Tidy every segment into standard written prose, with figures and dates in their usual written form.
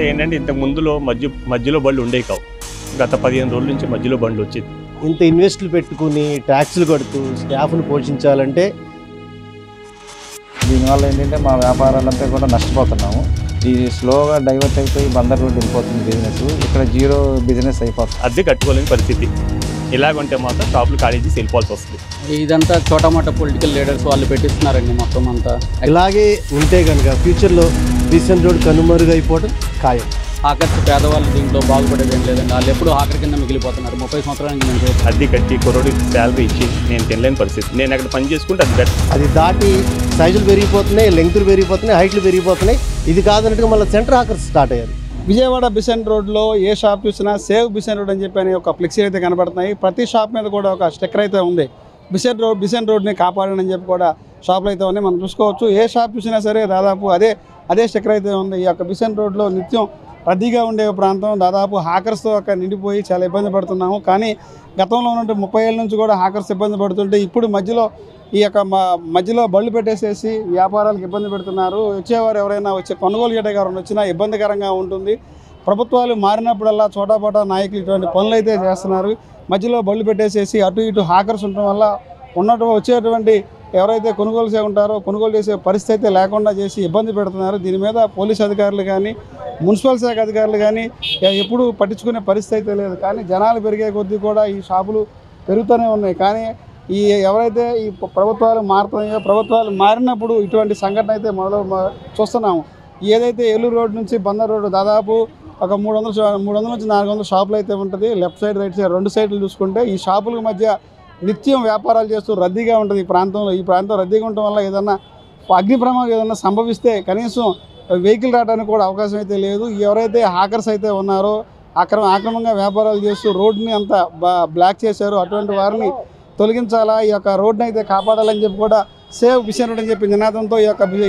ఏంటంటే ఇంతకు ముందులో మధ్యలో బళ్ళు ఉండేవి కావు. గత 15 రోజుల నుంచి మధ్యలో బండ్లు వచ్చేది. ఇంత ఇన్వెస్ట్లు పెట్టుకుని ట్యాక్సులు కడుతూ స్టాఫ్ను పోషించాలంటే దీనివల్ల ఏంటంటే మా వ్యాపారాలంతా కూడా నష్టపోతున్నాము. ఇది స్లోగా డైవర్ట్ అయిపోయి బందర్ రోడ్డు వెళ్ళిపోతుంది బిజినెస్. ఇక్కడ జీరో బిజినెస్ అయిపోతుంది. అద్దె కట్టుకోలేని పరిస్థితి. ఇలాగంటే మాత్రం షాపులు ఖాళీ చేసి వెళ్ళిపోవాల్సి వస్తుంది. ఇదంతా చోటమోట పొలిటికల్ లీడర్స్ వాళ్ళు పెట్టిస్తున్నారండి మొత్తం అంతా. ఇలాగే ఉంటే కనుక ఫ్యూచర్లో బీసెంట్ రోడ్ కనుమరుగైపోవడం ఖాయం. ఆఖరికి పేదవాళ్ళు దీంట్లో బాగుపడేది ఏం లేదండి. వాళ్ళు ఎప్పుడు ఆఖరి కింద మిగిలిపోతున్నారు. 30 సంవత్సరాల నుంచి నేను అద్దె కట్టి కుర్రోడికి శాలరీ ఇచ్చి నేను తినలేని పరిస్థితి. నేను అక్కడ పని చేసుకుంటే అది బెటర్. అది దాటి సైజులు పెరిగిపోతున్నాయి, లెంగ్తులు పెరిగిపోతున్నాయి, హైట్లు పెరిగిపోతున్నాయి. ఇది కాదన్నట్టుగా మళ్ళీ సెంటర్ హాకర్స్ స్టార్ట్ అయ్యారు. విజయవాడ బిసెంట్ రోడ్లో ఏ షాప్ చూసినా సేవ్ బిసెంట్ రోడ్ అని చెప్పి ఒక ఫ్లెక్సీ అయితే కనబడుతున్నాయి. ప్రతి షాప్ మీద కూడా ఒక స్టిక్కర్ అయితే ఉంది. బిసెంట్ రోడ్ని కాపాడని చెప్పి కూడా షాపులు అయితే ఉన్నాయి. మనం చూసుకోవచ్చు. ఏ షాప్ చూసినా సరే దాదాపు అదే స్టిక్కర్ అయితే ఉంది. ఈ యొక్క బిసెంట్ రోడ్లో నిత్యం రద్దీగా ఉండే ప్రాంతం. దాదాపు హాకర్స్తో అక్కడ నిండిపోయి చాలా ఇబ్బంది పడుతున్నాము. కానీ గతంలో ఉన్నట్టు 30 ఏళ్ళ నుంచి కూడా హాకర్స్ ఇబ్బంది పడుతుంటే ఇప్పుడు మధ్యలో బళ్ళు పెట్టేసేసి వ్యాపారాలకు ఇబ్బంది పెడుతున్నారు. వచ్చేవారు ఎవరైనా కొనుగోలు చేయడానికి వచ్చినా ఇబ్బందికరంగా ఉంటుంది. ప్రభుత్వాలు మారినప్పుడల్లా చోటాపోటా నాయకులు ఇటువంటి పనులు అయితే చేస్తున్నారు. మధ్యలో బళ్ళు పెట్టేసేసి అటు ఇటు హాకర్స్ ఉండటం వల్ల వచ్చేటువంటి ఎవరైతే కొనుగోలు చేసే పరిస్థితి అయితే లేకుండా చేసి ఇబ్బంది పెడుతున్నారు. దీని మీద పోలీస్ అధికారులు కానీ మున్సిపల్ శాఖ అధికారులు కానీ ఎప్పుడూ పట్టించుకునే పరిస్థితి అయితే లేదు. కానీ జనాలు పెరిగే కొద్దీ కూడా ఈ షాపులు పెరుగుతూనే ఉన్నాయి. కానీ ఎవరైతే ఈ ప్రభుత్వాలు మారుతున్నాయో ప్రభుత్వాలు మారినప్పుడు ఇటువంటి సంఘటన అయితే చూస్తున్నాము. ఏదైతే ఏలూరు రోడ్ నుంచి బందర్ రోడ్డు దాదాపు ఒక 300 నుంచి 400 షాపులు అయితే ఉంటుంది. లెఫ్ట్ సైడ్ రైట్ సైడ్ 2 సైడ్లు చూసుకుంటే ఈ షాపుల మధ్య నిత్యం వ్యాపారాలు చేస్తూ రద్దీగా ఉంటుంది ఈ ప్రాంతంలో. ఈ ప్రాంతం రద్దీగా ఉండటం వల్ల ఏదన్నా అగ్ని ప్రమాదం ఏదన్నా సంభవిస్తే కనీసం వెహికల్ రావడానికి కూడా అవకాశం అయితే లేదు. ఎవరైతే హాకర్స్ అయితే ఉన్నారో అక్రమంగా వ్యాపారాలు చేస్తూ రోడ్ని అంతా బ్లాక్ చేశారు. అటువంటి వారిని తొలగించాలా, ఈ యొక్క రోడ్ని అయితే కాపాడాలని చెప్పి కూడా సేవ్ బిసెంట్ రోడ్ అని చెప్పి నినాదంతో ఈ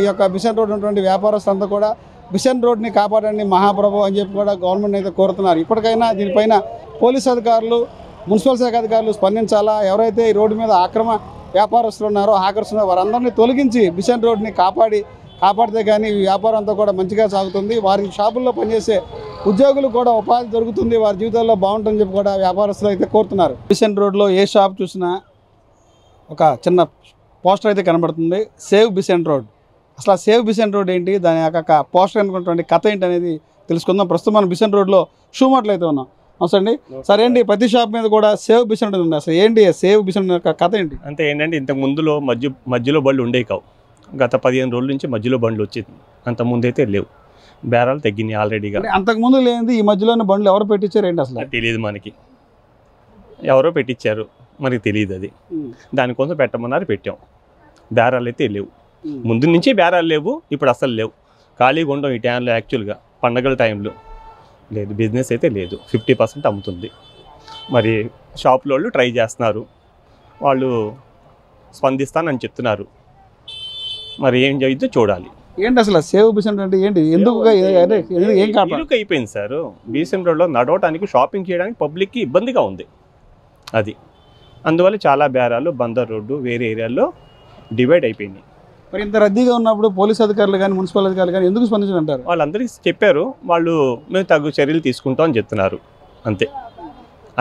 యొక్క బిసెంట్ రోడ్ ఉన్నటువంటి వ్యాపారస్తులంతా కూడా బిసెంట్ రోడ్ని కాపాడండి మహాప్రభు అని చెప్పి కూడా గవర్నమెంట్ అయితే కోరుతున్నారు. ఇప్పటికైనా దీనిపైన పోలీస్ అధికారులు మున్సిపల్ శాఖ అధికారులు స్పందించాలా. ఎవరైతే ఈ రోడ్డు మీద అక్రమ వ్యాపారస్తులు ఉన్నారో హాకర్స్ ఉన్నారో వారందరినీ తొలగించి బిసెంట్ రోడ్ని కాపాడితే కానీ ఈ వ్యాపారం అంతా కూడా మంచిగా సాగుతుంది. వారి షాపుల్లో పనిచేసే ఉద్యోగులు కూడా ఉపాధి దొరుకుతుంది, వారి జీవితాల్లో బాగుంటుందని చెప్పి కూడా వ్యాపారస్తులు అయితే కోరుతున్నారు. బిసెంట్ రోడ్లో ఏ షాప్ చూసినా ఒక చిన్న పోస్టర్ అయితే కనబడుతుంది, సేవ్ బిసెంట్ రోడ్. అసలు సేవ్ బిసెంట్ రోడ్ ఏంటి, దాని యొక్క పోస్టర్ అనుకున్నటువంటి కథ ఏంటి అనేది తెలుసుకుందాం. ప్రస్తుతం మనం బిసెంట్ రోడ్లో షూ మార్ట్లో అయితే ఉన్నాం. అవసరండి సరే అండి, ప్రతి షాప్ మీద కూడా సేవ్ బిసెంట్ ఉంది. అసలు ఏంటి సేవ్ బిసెంట్ యొక్క కథ ఏంటి? అంటే ఏంటంటే ఇంతకు ముందులో మధ్యలో బళ్ళు ఉండేవి కావు. గత 15 రోజుల నుంచి మధ్యలో బండ్లు వచ్చేది. అంత ముందైతే లేవు. బేరాలు తగ్గినాయి ఆల్రెడీగా. అంతకుముందు లేనిది ఈ మధ్యలోనే బండ్లు ఎవరు పెట్టించారు ఏంటి అసలు తెలియదు మనకి. ఎవరో పెట్టించారు, మనకి తెలియదు. అది దానికోసం పెట్టమన్నారు, పెట్టాం. బేరాలు అయితే లేవు. ముందు నుంచి బేరాలు లేవు, ఇప్పుడు అసలు లేవు. ఖాళీగా ఉండవు ఈ టైంలో. యాక్చువల్గా పండగల టైంలో లేదు, బిజినెస్ అయితే లేదు. 50% అమ్ముతుంది. మరి షాపుల వాళ్ళు ట్రై చేస్తున్నారు, వాళ్ళు స్పందిస్తానని చెప్తున్నారు. మరి ఏం జరిగితే చూడాలి. ఏంటి అసలు సేవ్ బిసెంట్ అంటే ఏంటి, ఎందుకు ఏం కాదు అయిపోయింది సార్. బీసెంట్ రోడ్లో నడవడానికి షాపింగ్ చేయడానికి పబ్లిక్కి ఇబ్బందిగా ఉంది. అది అందువల్ల చాలా బేరాలు బందర్ రోడ్డు వేరే ఏరియాల్లో డివైడ్ అయిపోయినాయి. మరి ఇంత రద్దీగా ఉన్నప్పుడు పోలీస్ అధికారులు కానీ మున్సిపల్ అధికారులు కానీ ఎందుకు స్పందించారు? వాళ్ళందరికీ చెప్పారు, వాళ్ళు మేము తగు చర్యలు తీసుకుంటాం అని చెప్తున్నారు. అంతే.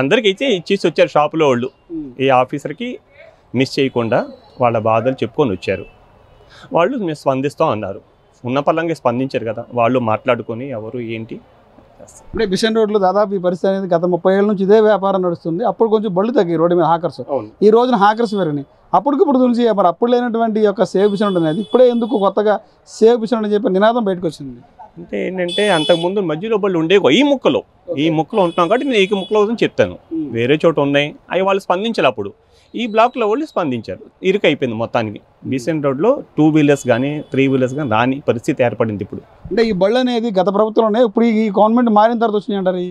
అందరికీ ఇచ్చేసి వచ్చారు షాపులో వాళ్ళు. ఈ ఆఫీసర్కి మిస్ చేయకుండా వాళ్ళ బాధలు చెప్పుకొని వచ్చారు. వాళ్ళు మేము స్పందిస్తాం అన్నారు. ఉన్న పరంగా స్పందించారు కదా, వాళ్ళు మాట్లాడుకొని ఎవరు ఏంటి. అంటే బిసెంట్ రోడ్లో దాదాపు ఈ పరిస్థితి అనేది గత 30 ఏళ్ళ నుంచి ఇదే వ్యాపారం నడుస్తుంది. అప్పుడు కొంచెం బళ్ళు తగ్గి రోడ్డు మీద హాకర్స్, ఈ రోజున హాకర్స్ పెరిగినాయి. అప్పటికిప్పుడు నుంచి మరి అప్పుడు లేనటువంటి యొక్క సేవ్ బిసెంట్ అనేది ఇప్పుడే ఎందుకు కొత్తగా సేవ్ బిసెంట్ అని చెప్పి నినాదం బయటకు వచ్చింది? అంటే ఏంటంటే అంతకుముందు మధ్యలో బళ్ళు ఉండేవి. ఈ ముక్కలో ఉంటున్నాం కాబట్టి నేను ఈ ముక్కలో చెప్తాను. వేరే చోట ఉన్నాయి, అవి వాళ్ళు స్పందించాలి. అప్పుడు ఈ బ్లాక్లో వాళ్ళు స్పందించారు. ఇరుకు అయిపోయింది మొత్తానికి. బీసెంట్ రోడ్లో 2 వీలర్స్ కానీ 3 వీలర్స్ కానీ రాని పరిస్థితి ఏర్పడింది ఇప్పుడు. అంటే ఈ బళ్ళు అనేది గత ప్రభుత్వంలోనే ఇప్పుడు ఈ గవర్నమెంట్ మారిన తర్వాత వచ్చినాయి అంటారు.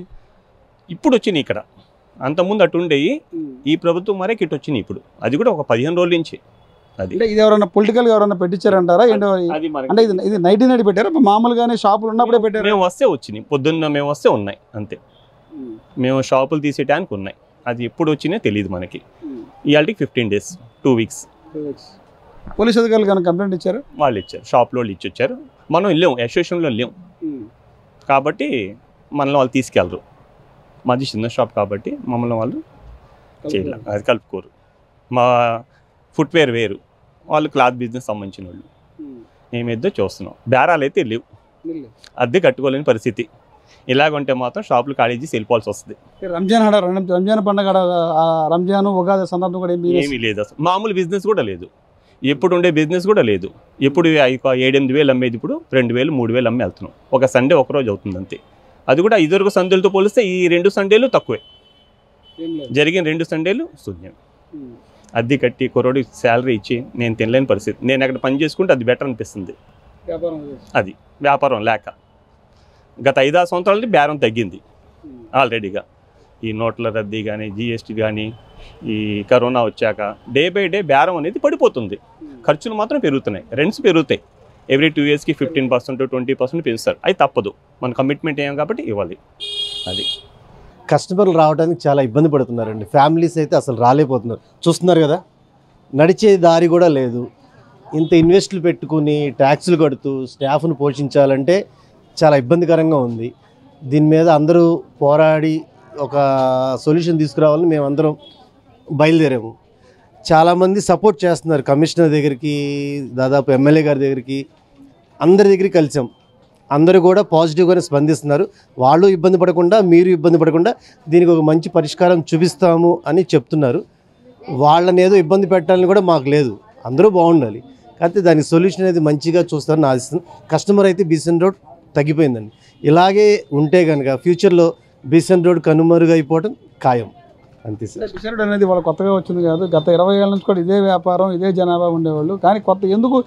ఇప్పుడు వచ్చినాయి ఇక్కడ. అంతకుముందు అటు ఉండేవి, ఈ ప్రభుత్వం మరే కిట్ వచ్చినాయి ఇప్పుడు. అది కూడా ఒక 15 రోజుల నుంచి. అది అంటే ఇది ఎవరైనా పొలిటికల్గా ఎవరైనా పెట్టించారంటారా? అంటే ఇది నైట్ పెట్టారా, మామూలుగానే షాపులు ఉన్నప్పుడే పెట్టారు? మేము వస్తే వచ్చినాయి, పొద్దున్న మేము వస్తే ఉన్నాయి అంతే. మేము షాపులు తీసేయడానికి ఉన్నాయి. అది ఎప్పుడు వచ్చినాయో తెలియదు మనకి. ఇవాళకి 15 days 2 weeks. పోలీస్ అధికారులు కానీ కంప్లైంట్ ఇచ్చారు? వాళ్ళు ఇచ్చారు, షాప్లో వాళ్ళు ఇచ్చి వచ్చారు. మనం వెళ్ళాం, అసోసియేషన్లో వెళ్ళాం. కాబట్టి మనల్ని వాళ్ళు తీసుకెళ్ళరు. మాది చిన్న షాప్ కాబట్టి మమ్మల్ని వాళ్ళు చేయలేరు, అది కలుపుకోరు. మా ఫుట్వేర్ వేరు, వాళ్ళు క్లాత్ బిజినెస్ సంబంధించిన వాళ్ళు. మేమేదో చూస్తున్నాం, బేరాలు అయితే లేవు, అద్దె కట్టుకోలేని పరిస్థితి. ఇలాగుంటే మాత్రం షాపులు ఖాళీ చేసి వెళ్ళిపోవాల్సి వస్తుంది. రంజాన్ పండుగ, రంజాన్ ఉగాది సందర్భం కూడా ఏమీ లేదు అసలు. మామూలు బిజినెస్ కూడా లేదు, ఎప్పుడు ఉండే బిజినెస్ కూడా లేదు. ఎప్పుడు 7-8 అమ్మేది ఇప్పుడు 2,000 3,000 అమ్మి వెళ్తున్నాం. ఒక సండే ఒకరోజు అవుతుంది అంతే. అది కూడా ఇదివరకు సండేలతో పోలిస్తే ఈ 2 సండేలు తక్కువే. జరిగిన 2 సండేలు శూన్యం. అద్దె కట్టి కుర్రోడికి శాలరీ ఇచ్చి నేను తినలేని పరిస్థితి. నేను అక్కడ పని చేసుకుంటే అది బెటర్ అనిపిస్తుంది. అది వ్యాపారం లేక గత 5-6 సంవత్సరాలకి బేరం తగ్గింది ఆల్రెడీగా. ఈ నోట్ల రద్దీ కానీ, జిఎస్టీ కానీ, ఈ కరోనా వచ్చాక డే బై డే బేరం అనేది పడిపోతుంది. ఖర్చులు మాత్రం పెరుగుతున్నాయి, రెంట్స్ పెరుగుతాయి. ఎవ్రీ 2 ఇయర్స్కి 15% 20% పెంచుతారు. అది తప్పదు, మన కమిట్మెంట్ ఏం కాబట్టి ఇవ్వాలి. అది కస్టమర్లు రావడానికి చాలా ఇబ్బంది పడుతున్నారండి. ఫ్యామిలీస్ అయితే అసలు రాలేకపోతున్నారు. చూస్తున్నారు కదా, నడిచే దారి కూడా లేదు. ఇంత ఇన్వెస్ట్లు పెట్టుకుని ట్యాక్సులు కడుతూ స్టాఫ్ను పోషించాలంటే చాలా ఇబ్బందికరంగా ఉంది. దీని మీద అందరూ పోరాడి ఒక సొల్యూషన్ తీసుకురావాలని మేమందరం బయలుదేరాము. చాలామంది సపోర్ట్ చేస్తున్నారు. కమిషనర్ దగ్గరికి, దాదాపు ఎమ్మెల్యే గారి దగ్గరికి, అందరి దగ్గరికి కలిసాం. అందరూ కూడా పాజిటివ్గానే స్పందిస్తున్నారు. వాళ్ళు ఇబ్బంది పడకుండా, మీరు ఇబ్బంది పడకుండా దీనికి ఒక మంచి పరిష్కారం చూపిస్తాము అని చెప్తున్నారు. వాళ్ళని ఏదో ఇబ్బంది పెట్టాలని కూడా మాకు లేదు, అందరూ బాగుండాలి. కాకపోతే దానికి సొల్యూషన్ అనేది మంచిగా చూస్తారని ఆశిస్తున్నాను. కస్టమర్ అయితే బీసెంట్ రోడ్ తగ్గిపోయిందండి. ఇలాగే ఉంటే కనుక ఫ్యూచర్లో బీసెంట్ రోడ్ కనుమరుగైపోవడం ఖాయం. అంతే సార్. బీసెంట్ రోడ్ అనేది వాళ్ళు కొత్తగా వచ్చింది కాదు, గత 20 ఏళ్ళ నుంచి కూడా ఇదే వ్యాపారం, ఇదే జనాభా ఉండేవాళ్ళు. కానీ కొత్త ఎందుకు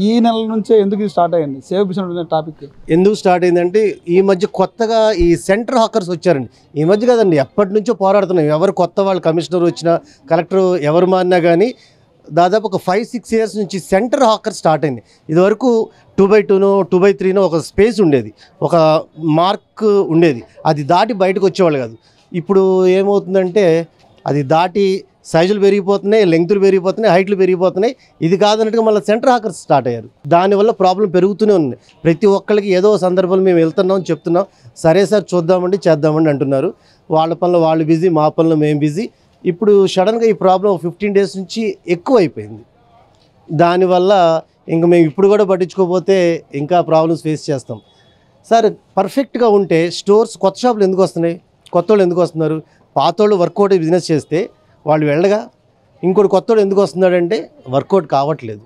ఈ నెల నుంచే ఎందుకు ఇది స్టార్ట్ అయ్యింది సేవ్ బీసెంట్ రోడ్ అనే టాపిక్? ఎందుకు స్టార్ట్ అయిందంటే ఈ మధ్య కొత్తగా ఈ సెంటర్ హాకర్స్ వచ్చారండి. ఈ మధ్య కదండి, ఎప్పటి నుంచో పోరాడుతున్నాం. ఎవరు కొత్త వాళ్ళు కమిషనర్ వచ్చినా, కలెక్టర్ ఎవరు మారినా కానీ దాదాపు ఒక 5-6 ఇయర్స్ నుంచి సెంటర్ హాకర్ స్టార్ట్ అయింది. ఇదివరకు 2x2నో 2x3నో ఒక స్పేస్ ఉండేది, ఒక మార్క్ ఉండేది, అది దాటి బయటకు వచ్చేవాళ్ళు కాదు. ఇప్పుడు ఏమవుతుందంటే అది దాటి సైజులు పెరిగిపోతున్నాయి, లెంగ్తులు పెరిగిపోతున్నాయి, హైట్లు పెరిగిపోతున్నాయి. ఇది కాదన్నట్టుగా మళ్ళీ సెంటర్ హాకర్స్ స్టార్ట్ అయ్యారు. దానివల్ల ప్రాబ్లం పెరుగుతూనే ఉంది. ప్రతి ఒక్కరికి ఏదో సందర్భంలో మేము వెళ్తున్నాం చెప్తున్నాం, సరే సార్ చూద్దామండి చేద్దామండి అంటున్నారు. వాళ్ళ పనులు వాళ్ళు బిజీ, మా పనులు మేము బిజీ. ఇప్పుడు సడన్గా ఈ ప్రాబ్లం 15 డేస్ నుంచి ఎక్కువ అయిపోయింది. దానివల్ల ఇంక మేము ఇప్పుడు కూడా పట్టించుకోకపోతే ఇంకా ప్రాబ్లమ్స్ ఫేస్ చేస్తాం. సార్ పర్ఫెక్ట్గా ఉంటే స్టోర్స్, కొత్త షాపులు ఎందుకు వస్తున్నాయి, కొత్త వాళ్ళు ఎందుకు వస్తున్నారు? పాతోళ్ళు వర్కౌట్ బిజినెస్ చేస్తే వాళ్ళు వెళ్ళగా ఇంకోటి కొత్తోడు ఎందుకు వస్తున్నాడంటే వర్కౌట్ కావట్లేదు.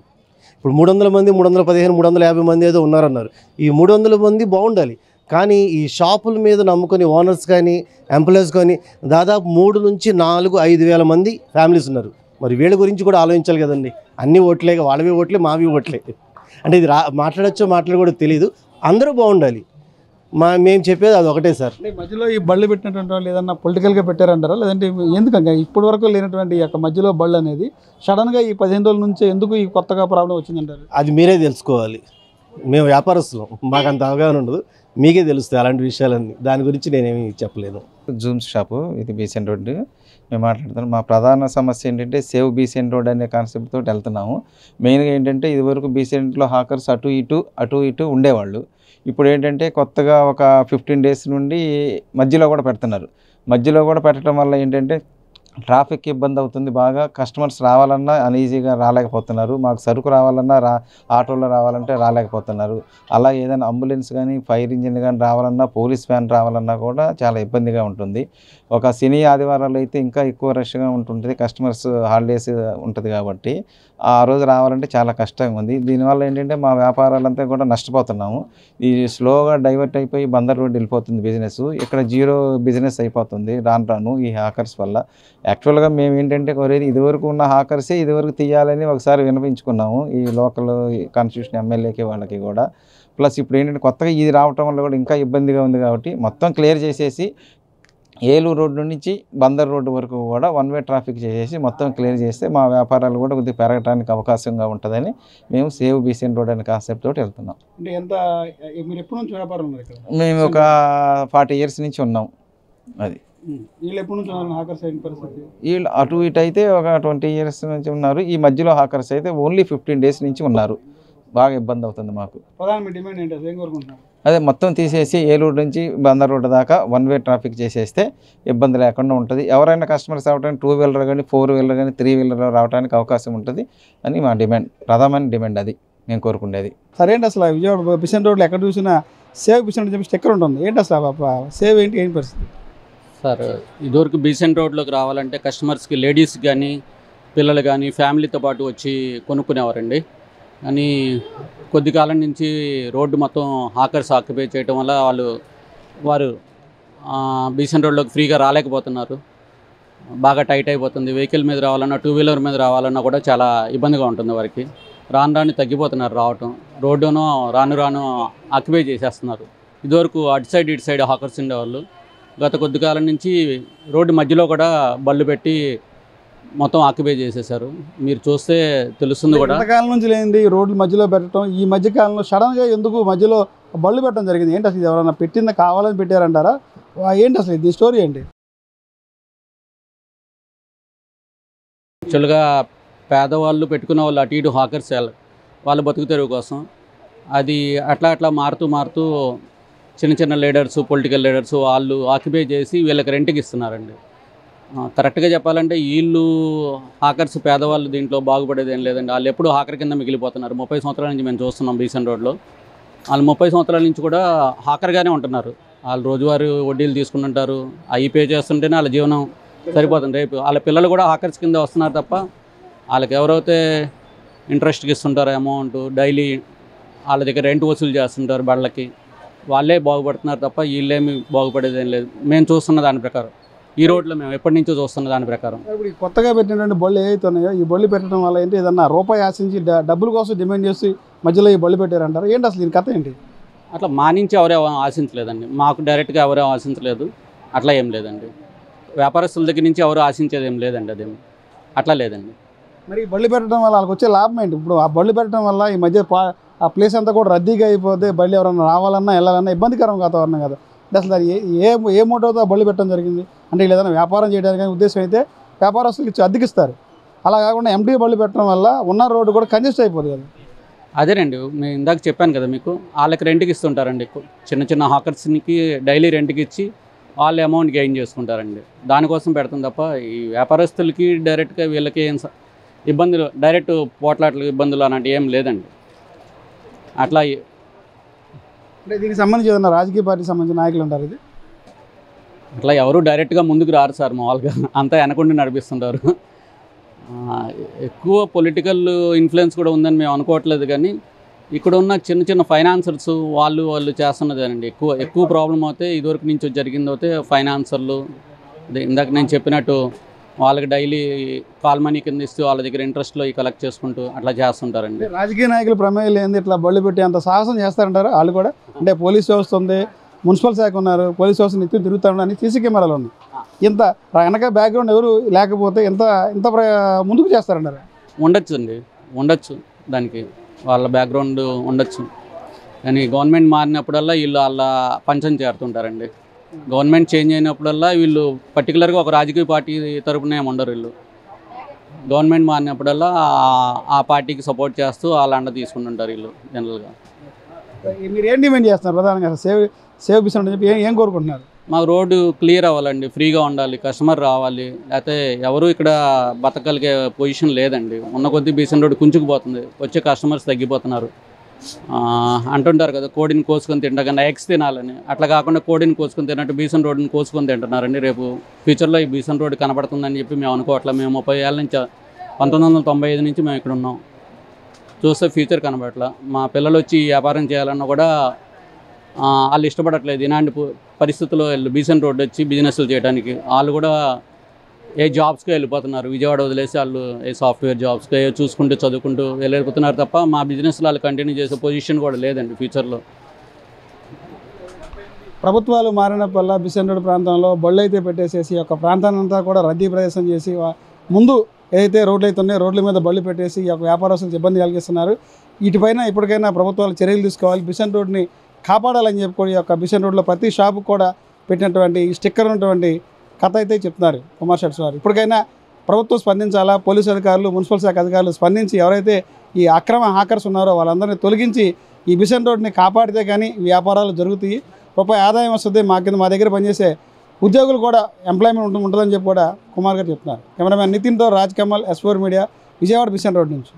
ఇప్పుడు 300 మంది, 315, 350 మంది ఏదో ఉన్నారన్నారు. ఈ 300 మంది బాగుండాలి, కానీ ఈ షాపుల మీద నమ్ముకొని ఓనర్స్ కానీ ఎంప్లాయీస్ కానీ దాదాపు 3 నుంచి 4-5 వేల మంది ఫ్యామిలీస్ ఉన్నారు. మరి వీళ్ళ గురించి కూడా ఆలోచించాలి కదండి. అన్ని ఓట్లే, వాళ్ళవి ఓట్లే, మావి ఓట్లే. అంటే ఇది మాట్లాడచ్చో మాట్లాడకూడదు తెలియదు. అందరూ బాగుండాలి. మేము చెప్పేది అది ఒకటే సార్. మధ్యలో ఈ బళ్ళు పెట్టినటువంటి వాళ్ళు ఏదన్నా పొలిటికల్గా పెట్టారంటారా, లేదంటే ఎందుకంటే ఇప్పటి వరకు లేనటువంటి ఈ యొక్క మధ్యలో బళ్ళు అనేది సడన్గా ఈ 15 రోజుల నుంచే ఎందుకు ఈ కొత్తగా ప్రాబ్లం వచ్చిందంటారు? అది మీరే తెలుసుకోవాలి. మేము వ్యాపారస్తులం, మాకు అంత అవగాహన ఉండదు. మీకే తెలుస్తాయి అలాంటి విషయాలన్నీ. దాని గురించి నేనేమి చెప్పలేను. జూమ్స్ షాపు ఇది బీసెంట్ రోడ్ మేము మాట్లాడుతున్నాం. మా ప్రధాన సమస్య ఏంటంటే సేవ్ బీసెంట్ రోడ్ అనే కాన్సెప్ట్ తోటి వెళ్తున్నాము. మెయిన్గా ఏంటంటే ఇదివరకు బీసెంట్లో హాకర్స్ అటు ఇటు ఉండేవాళ్ళు. ఇప్పుడు ఏంటంటే కొత్తగా ఒక 15 డేస్ నుండి మధ్యలో కూడా పెడుతున్నారు. మధ్యలో కూడా పెట్టడం వల్ల ఏంటంటే ట్రాఫిక్ ఇబ్బంది అవుతుంది బాగా. కస్టమర్స్ రావాలన్నా అన్ఈజీగా రాలేకపోతున్నారు. మాకు సరుకు రావాలన్నా ఆటోలో రావాలంటే రాలేకపోతున్నారు. అలా ఏదైనా అంబులెన్స్ కానీ, ఫైర్ ఇంజిన్ కానీ రావాలన్నా, పోలీస్ వ్యాన్ రావాలన్నా కూడా చాలా ఇబ్బందిగా ఉంటుంది. ఒక శని ఆదివారాలు అయితే ఇంకా ఎక్కువ రష్గా ఉంటుంది, కస్టమర్స్ హాలిడేస్ ఉంటుంది కాబట్టి ఆ రోజు రావాలంటే చాలా కష్టంగా ఉంది. దీనివల్ల ఏంటంటే మా వ్యాపారాలంతా కూడా నష్టపోతున్నాము. ఈ స్లోగా డైవర్ట్ అయిపోయి బందర్ రోడ్ వెళ్ళిపోతుంది బిజినెస్. ఇక్కడ జీరో బిజినెస్ అయిపోతుంది రాను ఈ హాకర్స్ వల్ల. యాక్చువల్గా మేము ఏంటంటే కోరేది ఇదివరకు ఉన్న హాకర్సే ఇదివరకు తీయాలని ఒకసారి వినిపించుకున్నాము ఈ లోకల్ కాన్స్టిట్యూషన్ ఎమ్మెల్యేకి వాళ్ళకి కూడా. ప్లస్ ఇప్పుడు ఏంటంటే కొత్తగా ఇది రావటం వల్ల కూడా ఇంకా ఇబ్బందిగా ఉంది కాబట్టి మొత్తం క్లియర్ చేసేసి ఏలూరు రోడ్డు నుంచి బందర్ రోడ్డు వరకు కూడా 1 వే ట్రాఫిక్ చేసేసి మొత్తం క్లియర్ చేస్తే మా వ్యాపారాలు కూడా కొద్దిగా పెరగడానికి అవకాశంగా ఉంటుందని మేము సేవ్ బీసెంట్ రోడ్ అనే కాన్సెప్ట్ తోటి వెళ్తున్నాం. అంటే ఎంత మీరు ఎప్పటి నుంచి వ్యాపారం ఉన్నారు ఇక్కడ? మేము ఒక 40 ఇయర్స్ నుంచి ఉన్నాం. అది వీళ్ళు ఎప్పటి నుంచి ఉన్నారు హాకర్స్ అయిన పరిస్థితి? వీళ్ళు అటు ఇటు అయితే ఒక 20 ఇయర్స్ నుంచి ఉన్నారు. ఈ మధ్యలో హాకర్స్ అయితే ఓన్లీ 15 డేస్ నుంచి ఉన్నారు. బాగా ఇబ్బంది అవుతుంది మాకు. ప్రధాన మీ డిమాండ్ ఏంటి, ఏం కోరుకుంటున్నారు? అదే మొత్తం తీసేసి ఏలూరు నుంచి బందర్ రోడ్డు దాకా 1 వే ట్రాఫిక్ చేసేస్తే ఇబ్బంది లేకుండా ఉంటుంది. ఎవరైనా కస్టమర్స్ రావడానికి 2 వీలర్ కానీ 4 వీలర్ కానీ 3 వీలర్ రావడానికి అవకాశం ఉంటుంది అని మా డిమాండ్, ప్రధానమైన డిమాండ్. అది నేను కోరుకునేది. సరేంటి అసలు విజయవాడ బిసెంట్ రోడ్లో ఎక్కడ చూసినా సేవ్ బిసెంట్ చెప్పి స్టిక్కర్ ఉంటుంది. ఏంటి అసలు సేవ్ ఏంటి పరిస్థితి? సార్ ఇదివరకు బీసెంట్ రోడ్లోకి రావాలంటే కస్టమర్స్కి, లేడీస్ కానీ పిల్లలు కానీ ఫ్యామిలీతో పాటు వచ్చి కొనుక్కునేవారండి. కానీ కొద్ది కాలం నుంచి రోడ్డు మొత్తం హాకర్స్ ఆక్యుపై చేయడం వల్ల వారు బీసెంట్ రోడ్లోకి ఫ్రీగా రాలేకపోతున్నారు. బాగా టైట్ అయిపోతుంది. వెహికల్ మీద రావాలన్నా, 2 వీలర్ మీద రావాలన్నా కూడా చాలా ఇబ్బందిగా ఉంటుంది వారికి. రాను తగ్గిపోతున్నారు రావటం. రోడ్డును రాను ఆక్యుపై చేసేస్తున్నారు. ఇదివరకు అటు సైడ్ హాకర్స్ ఉండేవాళ్ళు. గత కొద్ది కాలం నుంచి రోడ్డు మధ్యలో కూడా బళ్ళు పెట్టి మొత్తం ఆక్యుపై చేసేసారు. మీరు చూస్తే తెలుస్తుంది కూడా. కాలం నుంచి లేనిది రోడ్ల మధ్యలో పెట్టడం, ఈ మధ్య కాలంలో సడన్గా ఎందుకు మధ్యలో బళ్ళు పెట్టడం జరిగింది? ఏంటి అసలు ఎవరైనా పెట్టింది కావాలని పెట్టారంటారా? ఏంటి అసలు ఇది స్టోరీ ఏంటి? యాక్చువల్గా పేదవాళ్ళు పెట్టుకున్న వాళ్ళు అటు ఇటు హాకర్స్ వాళ్ళ బతుకు తెరువు కోసం అది అట్లా మారుతూ చిన్న లీడర్స్, పొలిటికల్ లీడర్స్ వాళ్ళు ఆక్యుపై చేసి వీళ్ళకి రెంట్కి ఇస్తున్నారండి. కరెక్ట్గా చెప్పాలంటే వీళ్ళు హాకర్స్, పేదవాళ్ళు దీంట్లో బాగుపడేది ఏం లేదండి. వాళ్ళు ఎప్పుడు హాకర్ కింద మిగిలిపోతున్నారు. 30 సంవత్సరాల నుంచి మేము చూస్తున్నాం బీసెంట్ రోడ్లో. వాళ్ళు 30 సంవత్సరాల నుంచి కూడా హాకర్గానే ఉంటున్నారు. వాళ్ళు రోజువారీ వడ్డీలు తీసుకుంటుంటారు. అవి పే చేస్తుంటేనే వాళ్ళ జీవనం సరిపోతుంది. రేపు వాళ్ళ పిల్లలు కూడా హాకర్స్ కింద వస్తున్నారు తప్ప వాళ్ళకి ఎవరైతే ఇంట్రెస్ట్కి ఇస్తుంటారో అమౌంట్, డైలీ వాళ్ళ దగ్గర రెంట్ వసూలు చేస్తుంటారు బళ్ళకి, వాళ్ళే బాగుపడుతున్నారు తప్ప వీళ్ళేమి బాగుపడేది ఏం లేదు. మేము చూస్తున్న దాని ప్రకారం, ఈ రోడ్లో మేము ఎప్పటి నుంచో చూస్తున్న దాని ప్రకారం. ఇప్పుడు కొత్తగా పెట్టినటువంటి బళ్ళు ఏవైతే ఉన్నాయో, ఈ బళ్ళు పెట్టడం వల్ల ఏంటి, ఏదన్నా రూపాయి ఆశించి డబ్బుల కోసం డిమాండ్ చేసి మధ్యలో ఈ బళ్ళు పెట్టారంటారు. ఏంటి అసలు దీని కథ ఏంటి? అట్లా మా నుంచి ఎవరే ఆశించలేదండి. మాకు డైరెక్ట్గా ఎవరే ఆశించలేదు. అట్లా ఏం లేదండి. వ్యాపారస్తుల దగ్గర నుంచి ఎవరు ఆశించేది ఏం లేదండి. అదేమి అట్లా లేదండి. మరి ఈ బళ్ళు పెట్టడం వల్ల వాళ్ళకి వచ్చే లాభం ఏంటి? ఇప్పుడు ఆ బళ్ళు పెట్టడం వల్ల ఈ మధ్య ఆ ప్లేస్ అంతా కూడా రద్దీగా అయిపోతే బళ్ళు ఎవరైనా రావాలన్నా వెళ్ళాలన్నా ఇబ్బందికరం వాతావరణం కదా. అంటే అసలు అది ఏ మోటోతో బళ్ళు పెట్టడం జరిగింది? అంటే ఏదైనా వ్యాపారం చేయడానికి ఉద్దేశం అయితే వ్యాపారస్తులు ఇచ్చి అద్దెకిస్తారు. అలా కాకుండా ఎంటీ బళ్ళు పెట్టడం వల్ల ఉన్న రోడ్డు కూడా కంజెస్ట్ అయిపోతుంది కదా. అదేనండి, నేను ఇందాక చెప్పాను కదా మీకు, వాళ్ళకి రెంట్కి ఇస్తుంటారండి. చిన్న హాకర్స్కి డైలీ రెంట్కి ఇచ్చి వాళ్ళు అమౌంట్ గెయిన్ చేసుకుంటారండి. దానికోసం పెడతాం తప్ప ఈ వ్యాపారస్తులకి డైరెక్ట్గా వీళ్ళకి ఏం ఇబ్బందులు, డైరెక్ట్ పోట్లాట్ల ఇబ్బందులు అలాంటివి ఏం లేదండి. అట్లా అంటే దీనికి సంబంధించి ఏదన్నా రాజకీయ పార్టీకి సంబంధించిన నాయకులు ఉంటారు. ఇది అట్లా ఎవరు డైరెక్ట్గా ముందుకు రారు సార్. మామూలుగా అంతా వెనకుండా నడిపిస్తుంటారు. ఎక్కువ పొలిటికల్ ఇన్ఫ్లుయెన్స్ కూడా ఉందని మేము అనుకోవట్లేదు. కానీ ఇక్కడ ఉన్న చిన్న ఫైనాన్సర్స్ వాళ్ళు చేస్తున్నదేనండి ఎక్కువ ప్రాబ్లం అవుతే. ఇదివరకు నుంచి జరిగింది అయితే ఫైనాన్సర్లు, అదే ఇందాక నేను చెప్పినట్టు వాళ్ళకి డైలీ కాల్ మనీ కింద ఇస్తూ వాళ్ళ దగ్గర ఇంట్రెస్ట్లో కలెక్ట్ చేసుకుంటూ అట్లా చేస్తుంటారండి. రాజకీయ నాయకులు ప్రమేయం లేని ఇట్లా బళ్ళు పెట్టి అంత సాహసం చేస్తారంటారు వాళ్ళు కూడా. అంటే పోలీస్ వ్యవస్థ ఉంది, మున్సిపల్ శాఖ ఉన్నారు, పోలీస్ వ్యవస్థ నిత్యం తిరుగుతారు అని సీసీ కెమెరాలు ఉన్నాయి. ఇంత వెనక బ్యాక్గ్రౌండ్ ఎవరు లేకపోతే ఇంత ముందుకు చేస్తారంటారు. ఉండొచ్చు దానికి వాళ్ళ బ్యాక్గ్రౌండ్ ఉండొచ్చు. కానీ గవర్నమెంట్ మారినప్పుడల్లా వీళ్ళు వాళ్ళ పంచం చేరుతుంటారండి. గవర్నమెంట్ చేంజ్ అయినప్పుడల్లా వీళ్ళు పర్టికులర్గా ఒక రాజకీయ పార్టీ తరపున ఉండరు. వీళ్ళు గవర్నమెంట్ మారినప్పుడల్లా ఆ పార్టీకి సపోర్ట్ చేస్తూ వాళ్ళ అండ తీసుకుంటుంటారు వీళ్ళు జనరల్గా. మీరు ఏం డిమాండ్ చేస్తున్నారు ప్రధానంగా? సేవ్ బిసెంట్ అని చెప్పి ఏం కోరుకుంటున్నారు? మాకు రోడ్డు క్లియర్ అవ్వాలండి, ఫ్రీగా ఉండాలి, కస్టమర్ రావాలి. లేకపోతే ఎవరు ఇక్కడ బతకగలిగే పొజిషన్ లేదండి. ఉన్న కొద్దీ బీసెంట్ రోడ్డు కుంచుకుపోతుంది, వచ్చే కస్టమర్స్ తగ్గిపోతున్నారు. అంటుంటారు కదా, కోడిని కోసుకొని తింటకన్నా ఎగ్స్ తినాలని. అట్లా కాకుండా కోడిని కోసుకొని తిన్నట్టు బీసెంట్ రోడ్డుని కోసుకొని తింటున్నారండి. రేపు ఫ్యూచర్లో ఈ బీసెంట్ రోడ్డు కనబడుతుందని చెప్పి మేము అనుకోవట్లేదు. మేము 30 ఏళ్ళ నుంచి 1995 నుంచి మేము ఇక్కడ ఉన్నాం. చూస్తే ఫ్యూచర్ కనబడట్లా. మా పిల్లలు వచ్చి వ్యాపారం చేయాలన్నా కూడా వాళ్ళు ఇష్టపడట్లేదు. ఇలాంటి పరిస్థితుల్లో వీళ్ళు బీసెంట్ రోడ్డు వచ్చి బిజినెస్లు చేయడానికి వాళ్ళు కూడా ఏ జాబ్స్కి వెళ్ళిపోతున్నారు. విజయవాడ వదిలేసి వాళ్ళు ఏ సాఫ్ట్వేర్ జాబ్స్కి చూసుకుంటూ చదువుకుంటూ వెళ్ళిపోతున్నారు తప్ప మా బిజినెస్లో వాళ్ళు కంటిన్యూ చేసే పొజిషన్ కూడా లేదండి ఫ్యూచర్లో. ప్రభుత్వాలు మారినప్పుడల్లా బీసెంట్ రోడ్ ప్రాంతంలో బళ్ళు అయితే పెట్టేసేసి ఒక ప్రాంతాన్ని అంతా కూడా రద్దీ ప్రదేశం చేసి ముందు ఏదైతే రోడ్లు అయితే ఉన్నాయో రోడ్ల మీద బళ్ళు పెట్టేసి ఈ యొక్క వ్యాపారస్తులకు ఇబ్బంది కలిగిస్తున్నారు. వీటిపైన ఇప్పటికైనా ప్రభుత్వాలు చర్యలు తీసుకోవాలి. బీసెంట్ రోడ్ని కాపాడాలని చెప్పుకొని ఈ యొక్క బీసెంట్ రోడ్లో ప్రతి షాపుకు కూడా పెట్టినటువంటి ఈ స్టిక్కర్ ఉన్నటువంటి కథ అయితే చెప్తున్నారు కుమార్ షెట్స్ వారు. ఇప్పటికైనా ప్రభుత్వం స్పందించాలా, పోలీసు అధికారులు, మున్సిపల్ శాఖ అధికారులు స్పందించి ఎవరైతే ఈ అక్రమ హాకర్స్ ఉన్నారో వాళ్ళందరినీ తొలగించి ఈ బిసెన్ రోడ్ని కాపాడితే కానీ వ్యాపారాలు జరుగుతాయి, రూపాయి ఆదాయం వస్తుంది, మా దగ్గర పనిచేసే ఉద్యోగులు కూడా ఎంప్లాయ్మెంట్ ఉంటుందని చెప్పి కూడా కుమార్ గారు చెప్తున్నారు. కెమెరామ్యాన్ నితిన్తో Raj Kamal, S4 media, Vijayawada Besant road నుంచి.